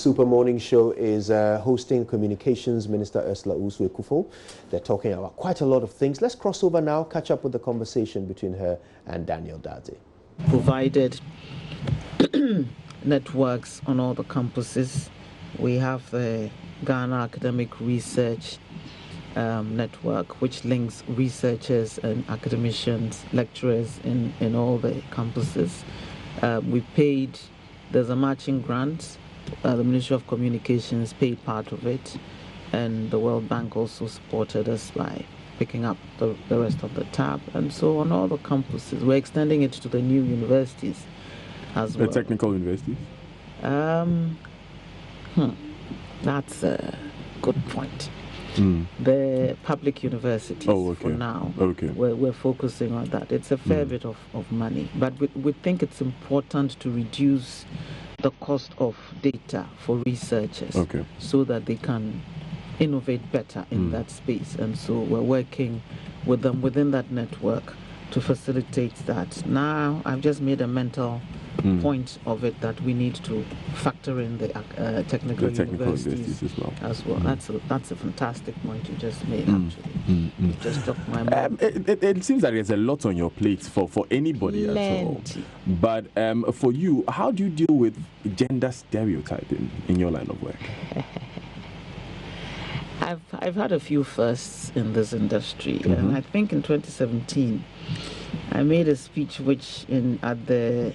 Super Morning Show is hosting Communications Minister Owusu-Ekuful. They're talking about quite a lot of things. Let's cross over now, catch up with the conversation between her and Daniel Dade. Provided networks on all the campuses. We have the Ghana Academic Research Network, which links researchers and academicians, lecturers in all the campuses. We paid, there's a matching grant. The Ministry of Communications paid part of it, and the World Bank also supported us by picking up the rest of the tab. And so on all the campuses, we're extending it to the new universities as well. The technical universities? That's a good point. The public universities for now. We're focusing on that. It's a fair bit of money, but we think it's important to reduce the cost of data for researchers so that they can innovate better in that space. And so we're working with them within that network to facilitate that. Now I've just made a mental point of it that we need to factor in the technical universities as well. That's a fantastic point you just made, actually. You just dropped my mind. It seems that there's a lot on your plate for anybody at all. But for you, how do you deal with gender stereotyping in your line of work? I've had a few firsts in this industry, and I think in 2017 I made a speech at the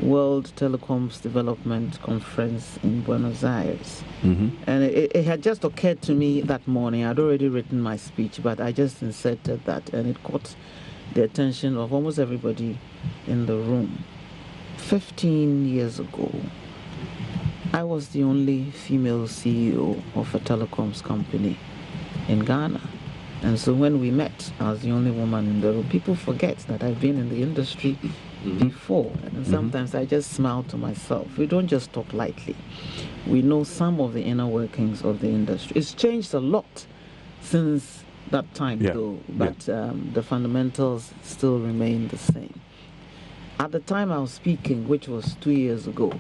World Telecoms Development Conference in Buenos Aires. And it had just occurred to me that morning. I'd already written my speech, but I just inserted that, and it caught the attention of almost everybody in the room. 15 years ago, I was the only female CEO of a telecoms company in Ghana. And so when we met, I was the only woman in the room. People forget that I've been in the industry before, and sometimes I just smile to myself. We don't just talk lightly. We know some of the inner workings of the industry. It's changed a lot since that time, though, but the fundamentals still remain the same. At the time I was speaking, which was 2 years ago,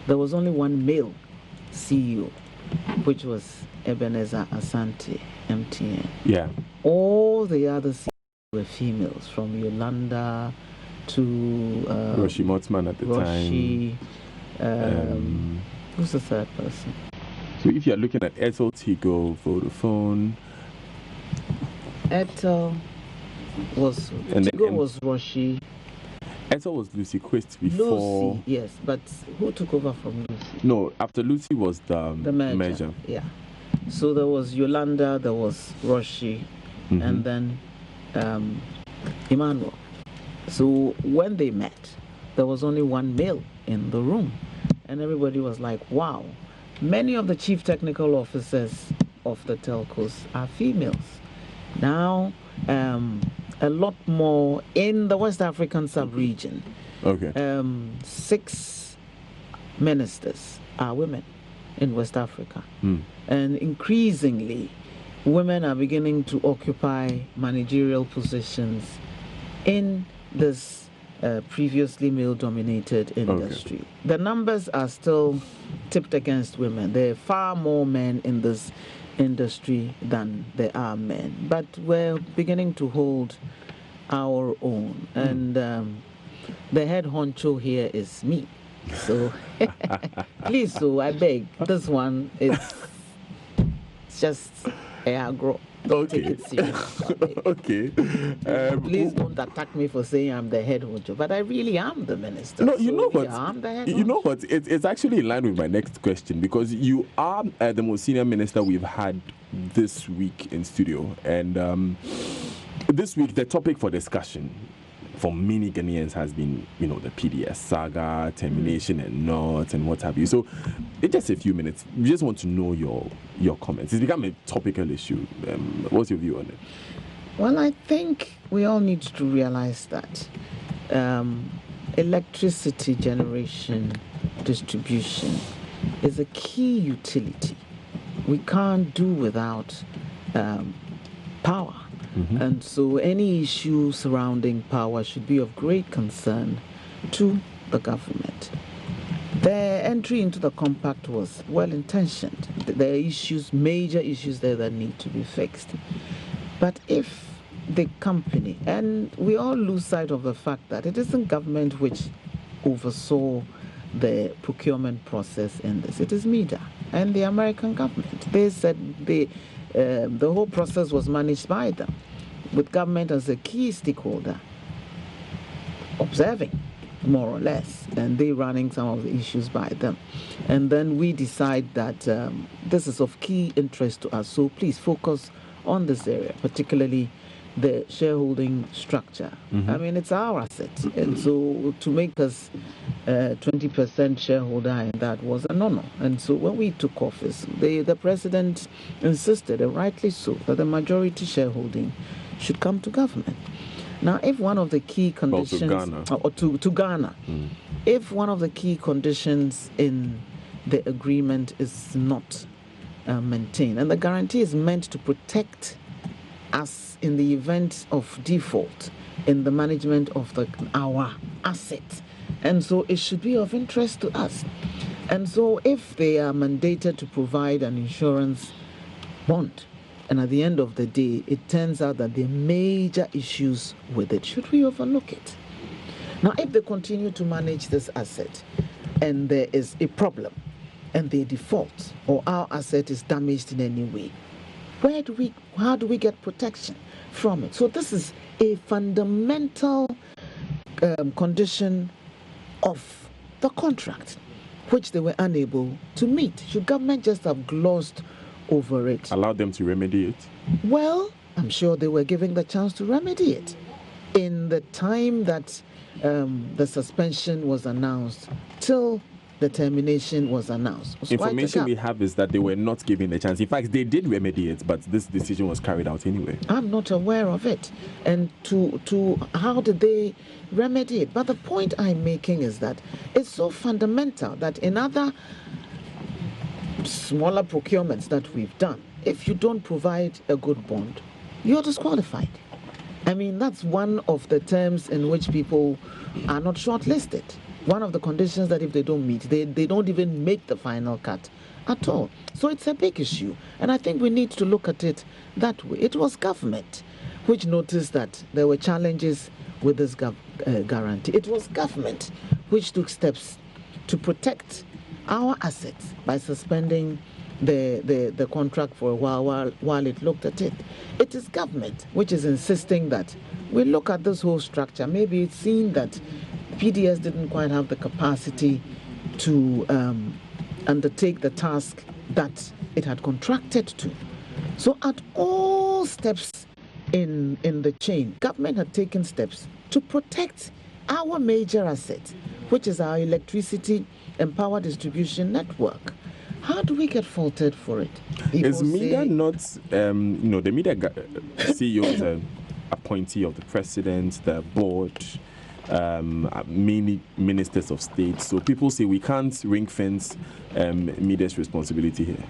there was only one male CEO, which was Ebenezer Asante, MTN. All the other CEOs were females, from Yolanda to Roshi Motsman at the time. Who's the third person? So if you're looking at Airtel, Tigo, Vodafone, Airtel was Tigo was Roshi. Airtel was Lucy Quist before. Lucy, yes, but who took over from Lucy? No, after Lucy was the merger. Yeah. So there was Yolanda, there was Roshi, and then Emmanuel. So when they met, there was only one male in the room, and everybody was like, wow. Many of the chief technical officers of the telcos are females. Now, a lot more in the West African sub-region. 6 ministers are women in West Africa. And increasingly, women are beginning to occupy managerial positions in this previously male-dominated industry. The numbers are still tipped against women. There are far more men in this industry than there are men, but we're beginning to hold our own, and the head honcho here is me. So please, so I beg, this one is just agro. Don't take it seriously. Please don't attack me for saying I'm the head honcho, but I really am the minister. No, you know what? I'm the head you know what? It's actually in line with my next question, because you are the most senior minister we've had this week in studio, and this week the topic for discussion for many Ghanaians has been, the PDS saga, termination and not, and what have you. So, in just a few minutes, we just want to know your comments. It's become a topical issue. What's your view on it? Well, I think we all need to realize that electricity generation distribution is a key utility. We can't do without power. And so any issue surrounding power should be of great concern to the government. Their entry into the compact was well-intentioned. There are issues, major issues there that need to be fixed. But if the company, and we all lose sight of the fact that it isn't government which oversaw the procurement process in this, it is MEDA and the American government. They said the whole process was managed by them, with government as a key stakeholder observing, more or less, and they running some of the issues by them. And then we decide that this is of key interest to us, so please focus on this area, particularly the shareholding structure. I mean, it's our asset, and so to make us 20% shareholder in that was an honor. And so when we took office, the president insisted, and rightly so, that the majority shareholding should come to government. Now, if one of the key conditions, to Ghana, if one of the key conditions in the agreement is not maintained, and the guarantee is meant to protect us in the event of default in the management of our asset, and so it should be of interest to us. And so if they are mandated to provide an insurance bond, and at the end of the day, it turns out that there are major issues with it, should we overlook it? Now, if they continue to manage this asset and there is a problem and they default or our asset is damaged in any way, how do we get protection from it? So this is a fundamental condition of the contract, which they were unable to meet. Should government just have glossed over it? Allowed them to remedy it? Well, I'm sure they were given the chance to remedy it. In the time that the suspension was announced till the termination was announced. Information we have is that they were not given the chance. In fact, they did remedy it, but this decision was carried out anyway. I'm not aware of it. And to how did they remedy it? But the point I'm making is that it's so fundamental that in other smaller procurements that we've done, if you don't provide a good bond, you're disqualified. I mean, that's one of the terms in which people are not shortlisted. One of the conditions that if they don't meet, they don't even make the final cut at all. So it's a big issue. And I think we need to look at it that way. It was government which noticed that there were challenges with this guarantee. It was government which took steps to protect our assets by suspending the contract for a while it looked at it. It is government which is insisting that we look at this whole structure. Maybe it's seen that PDS didn't quite have the capacity to undertake the task that it had contracted to. So at all steps in the chain, government had taken steps to protect our major asset, which is our electricity and power distribution network. How do we get faulted for it? Is MEDA not, the MEDA CEO is an appointee of the president, the board, many ministers of state. So people say we can't ring fence MEDA's responsibility here.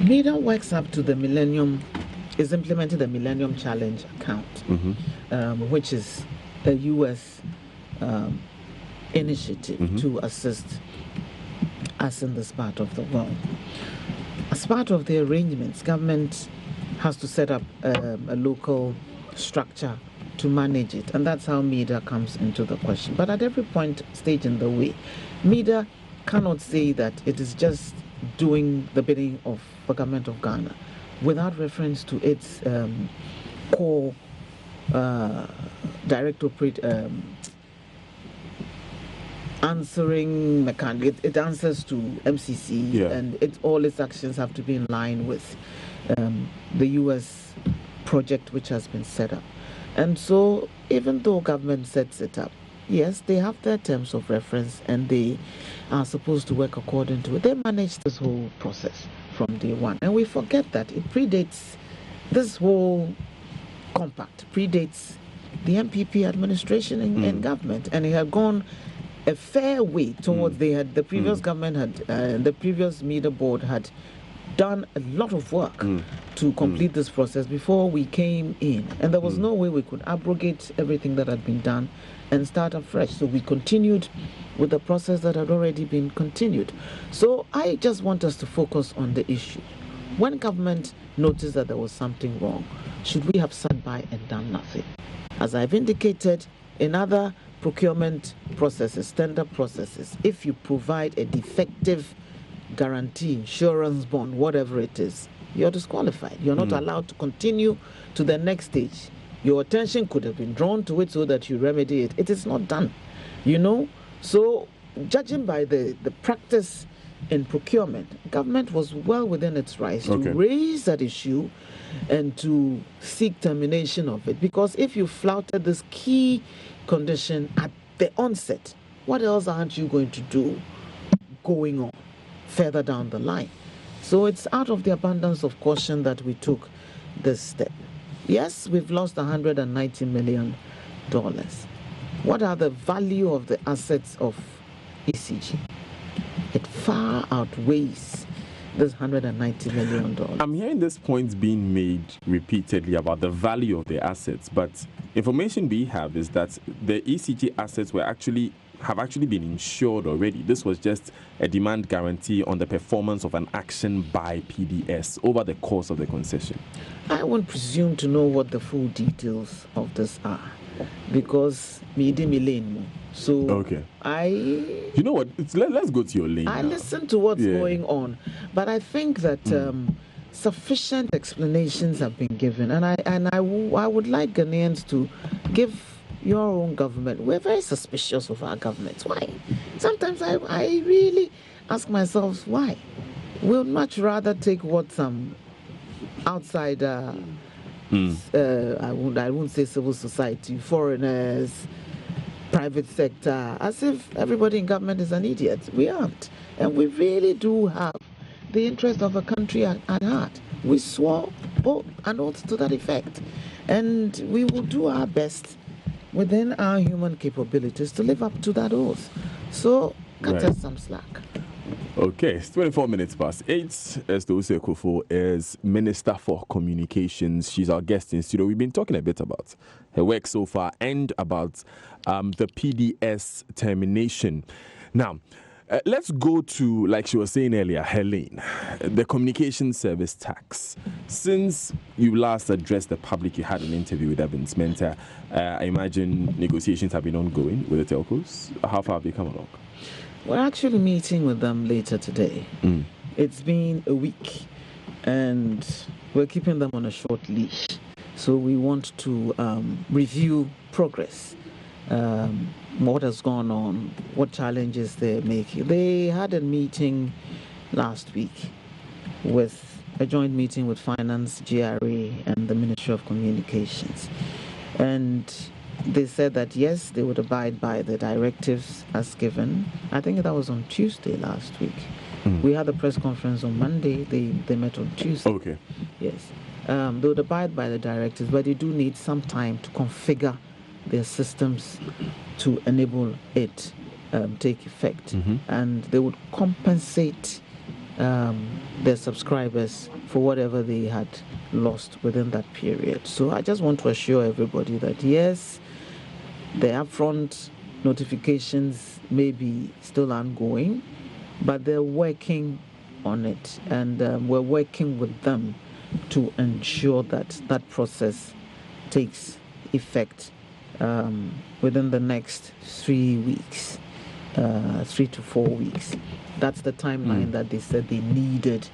MEDA works up to the Millennium, is implementing the Millennium Challenge account, which is a U.S. initiative to assist us in this part of the world. As part of the arrangements, government has to set up a local structure to manage it, and that's how MEDA comes into the question. But at every stage in the way, MEDA cannot say that it is just doing the bidding of the government of Ghana without reference to its core direct operate answering mechanism. It answers to MCC, and all its actions have to be in line with the U.S. project which has been set up. And so even though government sets it up, yes, they have their terms of reference and they are supposed to work according to it. They manage this whole process from day one. And we forget that it predates, this whole compact predates the MPP administration in government, and it had gone a fair way towards the previous government had the previous MEDA board had done a lot of work to complete this process before we came in, and there was no way we could abrogate everything that had been done and start afresh. So we continued with the process that had already been continued. So I just want us to focus on the issue. When government noticed that there was something wrong, should we have sat by and done nothing? As I've indicated, in other procurement processes, tender processes, if you provide a defective guarantee, insurance bond, whatever it is, you're disqualified. You're not allowed to continue to the next stage. Your attention could have been drawn to it so that you remedy it. It is not done, So judging by the practice in procurement, government was well within its rights to raise that issue and to seek termination of it. Because if you flouted this key condition at the onset, what else aren't you going to do going on further down the line? So it's out of the abundance of caution that we took this step. Yes, we've lost $190 million. What are the value of the assets of ECG? It far outweighs this $190 million. I'm hearing this point being made repeatedly about the value of the assets, but information we have is that the ECG assets have actually been insured already. This was just a demand guarantee on the performance of an action by PDS over the course of the concession. I won't presume to know what the full details of this are, because so you know what? Let's go to your lane. I listen to what's going on, but I think that sufficient explanations have been given, and I would like Ghanaians to give your own government. We're very suspicious of our governments. Why? Sometimes I really ask myself why. We'll much rather take what some outside I won't say civil society, foreigners, private sector, as if everybody in government is an idiot. We aren't. And we really do have the interest of a country at heart. We swore an oath to that effect. And we will do our best within our human capabilities to live up to that oath. So cut us some slack. Okay, it's 24 minutes past 8. Owusu-Ekuful is Minister for Communications. She's our guest in studio. We've been talking a bit about her work so far and about the PDS termination. Now, let's go to, like she was saying earlier, Helene, the communication service tax. Since you last addressed the public, you had an interview with Evans Mentor. I imagine negotiations have been ongoing with the telcos. How far have they come along? We're actually meeting with them later today. It's been a week, and we're keeping them on a short leash. So we want to review progress, what has gone on, what challenges they're making. They had a meeting last week with a joint meeting with Finance, GRA, and the Ministry of Communications. And they said that, yes, they would abide by the directives as given. I think that was on Tuesday last week. We had a press conference on Monday. They met on Tuesday. Okay. Yes. They would abide by the directives, but they do need some time to configure their systems to enable it take effect. And they would compensate their subscribers for whatever they had lost within that period. So I just want to assure everybody that, yes, the upfront notifications may be still ongoing, but they're working on it, and we're working with them to ensure that that process takes effect within the next 3 weeks, 3 to 4 weeks. That's the timeline that they said they needed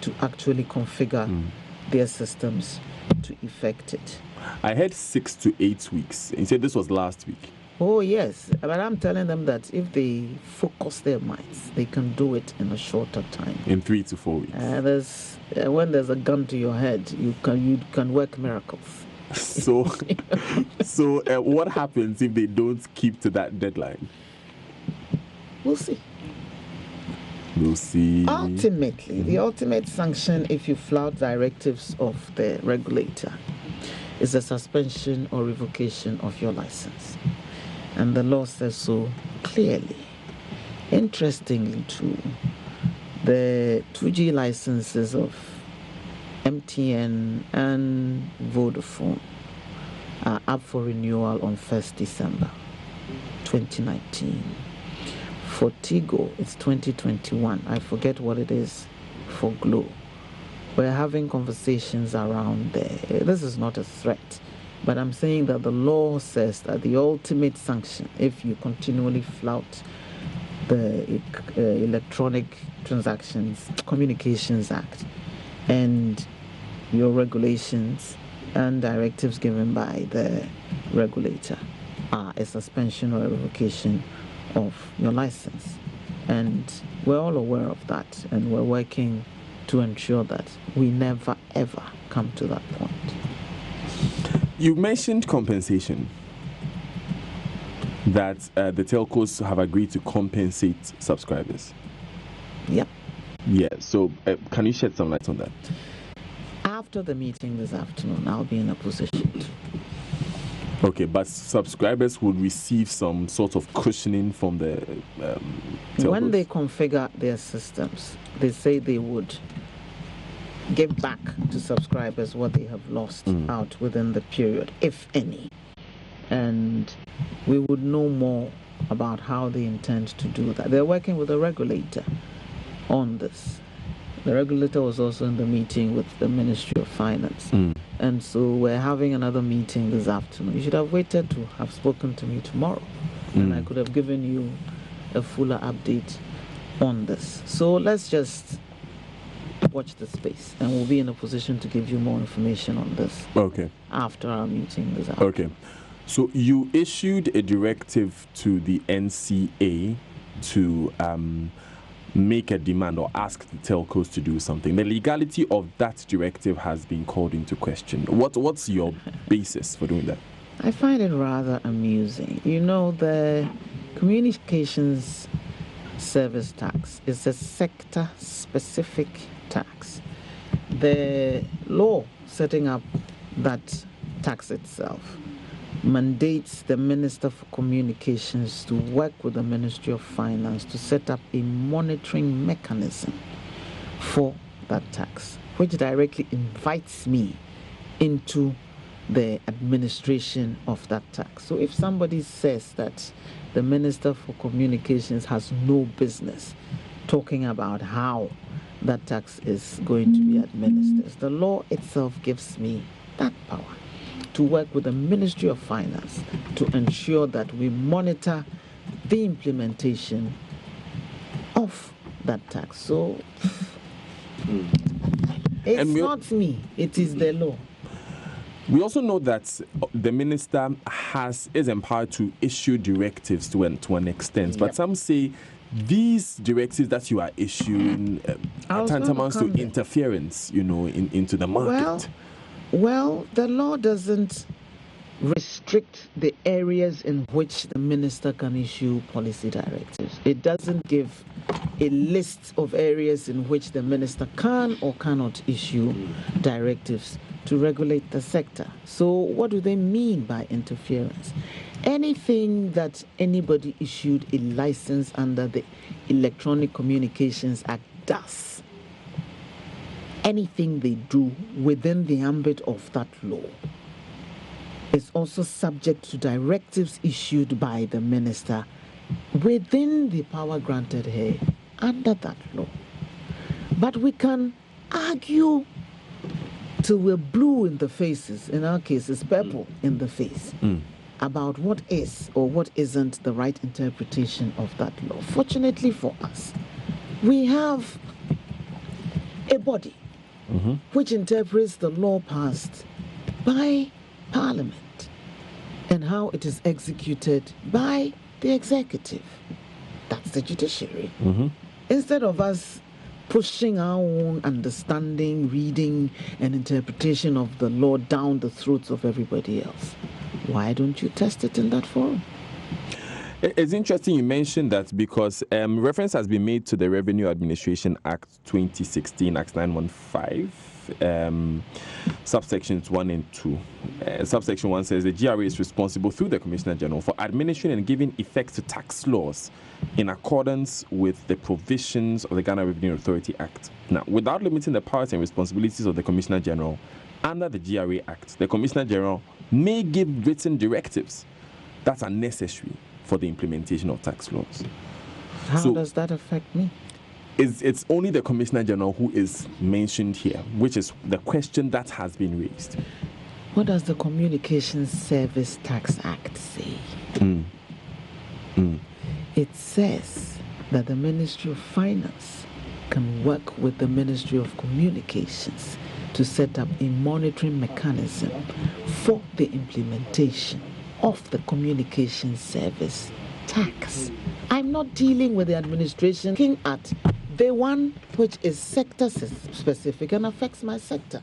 to actually configure their systems to effect it. I heard 6 to 8 weeks. You said this was last week. Oh, yes. But I'm telling them that if they focus their minds, they can do it in a shorter time. In 3 to 4 weeks. When there's a gun to your head, you can work miracles. So what happens if they don't keep to that deadline? We'll see. We'll see. Ultimately, the ultimate sanction if you flout directives of the regulator is a suspension or revocation of your license. And the law says so clearly. Interestingly, too, the 2G licenses of MTN and Vodafone are up for renewal on 1st December 2019. For Tigo, it's 2021. I forget what it is for Glo. We're having conversations around there. This is not a threat, but I'm saying that the law says that the ultimate sanction, if you continually flout the Electronic Transactions Communications Act and your regulations and directives given by the regulator, are a suspension or a revocation of your license. And we're all aware of that, and we're working to ensure that we never ever come to that point. You mentioned compensation, that the telcos have agreed to compensate subscribers. Yep. Yeah, so can you shed some light on that? After the meeting this afternoon, I'll be in a position to. Okay, but subscribers would receive some sort of cushioning from the telcos? When they configure their systems, they say they would give back to subscribers what they have lost out within the period, if any. And we would know more about how they intend to do that. They're working with the regulator on this. The regulator was also in the meeting with the Ministry of Finance. And so we're having another meeting this afternoon. You should have waited to have spoken to me tomorrow. And I could have given you a fuller update on this. So let's just watch the space, and we'll be in a position to give you more information on this. Okay. After our meeting this afternoon. Okay. So you issued a directive to the NCA to make a demand or ask the telcos to do something. The legality of that directive has been called into question. What's your basis for doing that? I find it rather amusing. You know, the communications service tax is a sector-specific tax. The law setting up that tax itself mandates the Minister for Communications to work with the Ministry of Finance to set up a monitoring mechanism for that tax, which directly invites me into the administration of that tax. So if somebody says that the Minister for Communications has no business talking about how that tax is going to be administered, the law itself gives me that power to work with the Ministry of Finance to ensure that we monitor the implementation of that tax. So it's not me, it is the law. We also know that the minister is empowered to issue directives to an extent, but some say these directives that you are issuing are tantamount to interference, into the market. Well, the law doesn't restrict the areas in which the minister can issue policy directives. It doesn't give a list of areas in which the minister can or cannot issue directives to regulate the sector. So what do they mean by interference? Anything that anybody issued a license under the Electronic Communications Act does, anything they do within the ambit of that law is also subject to directives issued by the minister within the power granted her under that law. But we can argue till we're blue in the faces, in our case it's purple in the face, about what is or what isn't the right interpretation of that law. Fortunately for us, we have a body which interprets the law passed by Parliament and how it is executed by the executive. That's the judiciary. Instead of us pushing our own understanding, reading, and interpretation of the law down the throats of everybody else, why don't you test it in that forum? It's interesting you mentioned that because reference has been made to the Revenue Administration Act 2016, Act 915. subsections 1 and 2. Subsection 1 says the GRA is responsible through the Commissioner General for administering and giving effect to tax laws in accordance with the provisions of the Ghana Revenue Authority Act. Now, without limiting the powers and responsibilities of the Commissioner General, under the GRA Act, the Commissioner General may give written directives that are necessary for the implementation of tax laws. How does that affect me? It's only the Commissioner General who is mentioned here, which is the question that has been raised. What does the Communications Service Tax Act say? It says that the Ministry of Finance can work with the Ministry of Communications to set up a monitoring mechanism for the implementation of the Communications Service tax. I'm not dealing with the administration, looking at the one which is sector specific and affects my sector.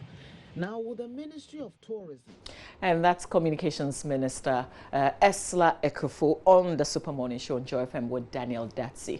Now, with the Ministry of Tourism. And that's Communications Minister Owusu-Ekuful on the Super Morning Show on Joy FM with Daniel Datsey.